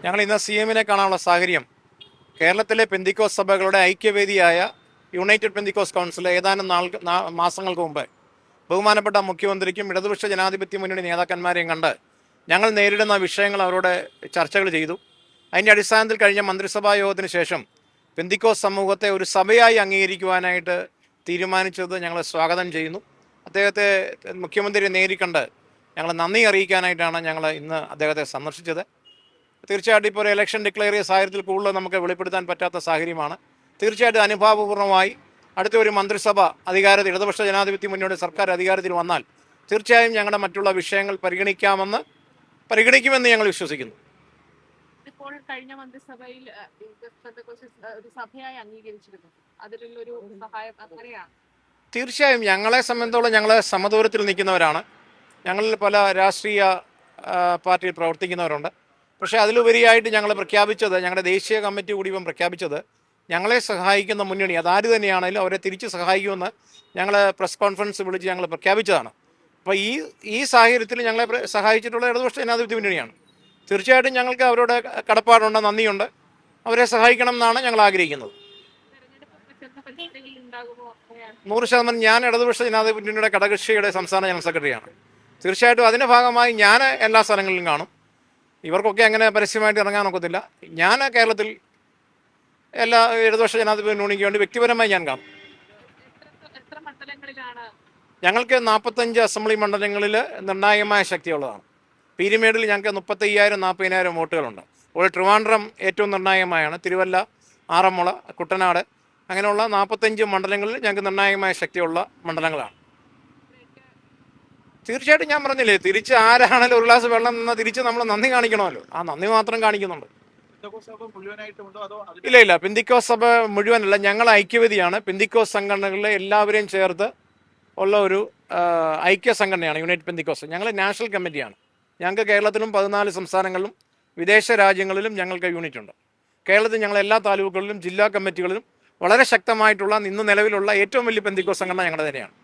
ഞങ്ങൾ ഇന്ന് CM-നെ കാണാനുള്ള സാഹചര്യം കേരളത്തിലെ പെന്തിക്കോസ് സഭകളുടെ ഐക്യവേദിയായ യുണൈറ്റഡ് പെന്തിക്കോസ് കൗൺസിൽ ഏതാനും മാസങ്ങൾക്ക് മുമ്പ് ബഹുമാനപ്പെട്ട മുഖ്യമന്ത്രിക്കും ഇടതുപക്ഷ ജനാധിപത്യ മുന്നണി നേതാക്കന്മാരെയും കണ്ട് ഞങ്ങൾ നേരിടുന്ന വിഷയങ്ങൾ അവരോട് ചർച്ചകൾ ചെയ്തു. അതിൻ്റെ അടിസ്ഥാനത്തിൽ കഴിഞ്ഞ മന്ത്രിസഭാ യോഗത്തിന് ശേഷം പെന്തിക്കോസ് സമൂഹത്തെ ഒരു സഭയായി അംഗീകരിക്കുവാനായിട്ട് തീരുമാനിച്ചത് ഞങ്ങൾ സ്വാഗതം ചെയ്യുന്നു. അദ്ദേഹത്തെ മുഖ്യമന്ത്രിയെ നേരിക്കണ്ട് ഞങ്ങൾ നന്ദി അറിയിക്കാനായിട്ടാണ് ഞങ്ങൾ ഇന്ന് അദ്ദേഹത്തെ സന്ദർശിച്ചത്. തീർച്ചയായിട്ടും ഇപ്പോൾ ഒരു ഇലക്ഷൻ ഡിക്ലെയർ ചെയ്ത സാഹചര്യത്തിൽ കൂടുതൽ നമുക്ക് വെളിപ്പെടുത്താൻ പറ്റാത്ത സാഹചര്യമാണ്. തീർച്ചയായിട്ടും അനുഭാവപൂർണ്ണമായി അടുത്ത ഒരു മന്ത്രിസഭ അധികാരത്തിൽ ഇടതുപക്ഷ ജനാധിപത്യ മുന്നണിയുടെ സർക്കാർ അധികാരത്തിൽ വന്നാൽ തീർച്ചയായും ഞങ്ങളുടെ മറ്റുള്ള വിഷയങ്ങൾ പരിഗണിക്കുമെന്ന് ഞങ്ങൾ വിശ്വസിക്കുന്നു. ഇപ്പോൾ കഴിഞ്ഞ മന്ത്രിസഭയിൽ ഒരു സഭയായി അംഗീകരിച്ചിരുന്നു. അതിലൊരു സഹായം അങ്ങനെയാണ്. തീർച്ചയായും ഞങ്ങളെ സംബന്ധിച്ചോളം ഞങ്ങൾ സമദൂരത്തിൽ നിൽക്കുന്നവരാണ്. ഞങ്ങളിൽ പല രാഷ്ട്രീയ പാർട്ടിയിൽ പ്രവർത്തിക്കുന്നവരുണ്ട്. പക്ഷേ അതിലുപരിയായിട്ട് ഞങ്ങൾ പ്രഖ്യാപിച്ചത്, ഞങ്ങളുടെ ദേശീയ കമ്മിറ്റി കൂടി ഇപ്പം പ്രഖ്യാപിച്ചത്, ഞങ്ങളെ സഹായിക്കുന്ന മുന്നണി അതാര് തന്നെയാണെങ്കിലും അവരെ തിരിച്ച് സഹായിക്കുമെന്ന് ഞങ്ങൾ പ്രസ് കോൺഫറൻസ് വിളിച്ച് ഞങ്ങൾ പ്രഖ്യാപിച്ചതാണ്. അപ്പോൾ ഈ സാഹചര്യത്തിൽ ഞങ്ങളെ സഹായിച്ചിട്ടുള്ള ഇടതുപക്ഷ ജനാധിപത്യ മുന്നണിയാണ്. തീർച്ചയായിട്ടും ഞങ്ങൾക്ക് അവരോട് കടപ്പാടുണ്ട്, നന്ദിയുണ്ട്. അവരെ സഹായിക്കണം എന്നാണ് ഞങ്ങൾ ആഗ്രഹിക്കുന്നത്. 100% ഞാൻ ഇടതുപക്ഷ ജനാധിപത്യ മുന്നണിയുടെ ഘടകകക്ഷിയുടെ സംസ്ഥാന ജനറൽ സെക്രട്ടറിയാണ്. തീർച്ചയായിട്ടും അതിൻ്റെ ഭാഗമായി ഞാൻ എല്ലാ സ്ഥലങ്ങളിലും കാണും. ഇവർക്കൊക്കെ അങ്ങനെ പരസ്യമായിട്ട് ഇറങ്ങാനൊക്കത്തില്ല. ഞാൻ കേരളത്തിൽ എല്ലാ ഇടതുപക്ഷ ജനാധിപത്യ മുന്നണിക്ക് വേണ്ടി വ്യക്തിപരമായി ഞാൻ കാണും. ഞങ്ങൾക്ക് 45 അസംബ്ലി മണ്ഡലങ്ങളിൽ നിർണായകമായ ശക്തിയുള്ളതാണ്. പീരുമേടിൽ ഞങ്ങൾക്ക് 35,000-40,000 വോട്ടുകളുണ്ട്. ഇവിടെ ട്രിവാൻഡ്രം ഏറ്റവും നിർണായകമായാണ്. തിരുവല്ല, ആറന്മുള, കുട്ടനാട് അങ്ങനെയുള്ള 45 മണ്ഡലങ്ങളിൽ ഞങ്ങൾക്ക് നിർണായകമായ ശക്തിയുള്ള മണ്ഡലങ്ങളാണ്. തീർച്ചയായിട്ടും ഞാൻ പറഞ്ഞില്ലേ, തിരിച്ച് ആരാണെങ്കിലും ഒരു ഗ്ലാസ് വെള്ളം നിന്നാൽ തിരിച്ച് നമ്മൾ നന്ദി കാണിക്കണമല്ലോ. ആ നന്ദി മാത്രം കാണിക്കുന്നുണ്ട്. ഇല്ല, പെന്തിക്കോസ് സഭ മുഴുവനല്ല, ഞങ്ങൾ ഐക്യവേദിയാണ്. പെന്തിക്കോസ് സംഘടനകളിലെ എല്ലാവരെയും ചേർത്ത് ഉള്ള ഒരു ഐക്യ സംഘടനയാണ് യുണൈറ്റഡ് പെന്തിക്കോസ്. ഞങ്ങൾ നാഷണൽ കമ്മിറ്റിയാണ്. ഞങ്ങൾക്ക് കേരളത്തിലും 14 സംസ്ഥാനങ്ങളിലും വിദേശ രാജ്യങ്ങളിലും ഞങ്ങൾക്ക് യൂണിറ്റ് ഉണ്ട്. കേരളത്തിൽ ഞങ്ങൾ എല്ലാ താലൂക്കുകളിലും ജില്ലാ കമ്മിറ്റികളിലും വളരെ ശക്തമായിട്ടുള്ള ഇന്ന് നിലവിലുള്ള ഏറ്റവും വലിയ പെന്തിക്കോസ് സംഘടന ഞങ്ങളുടെ തന്നെയാണ്.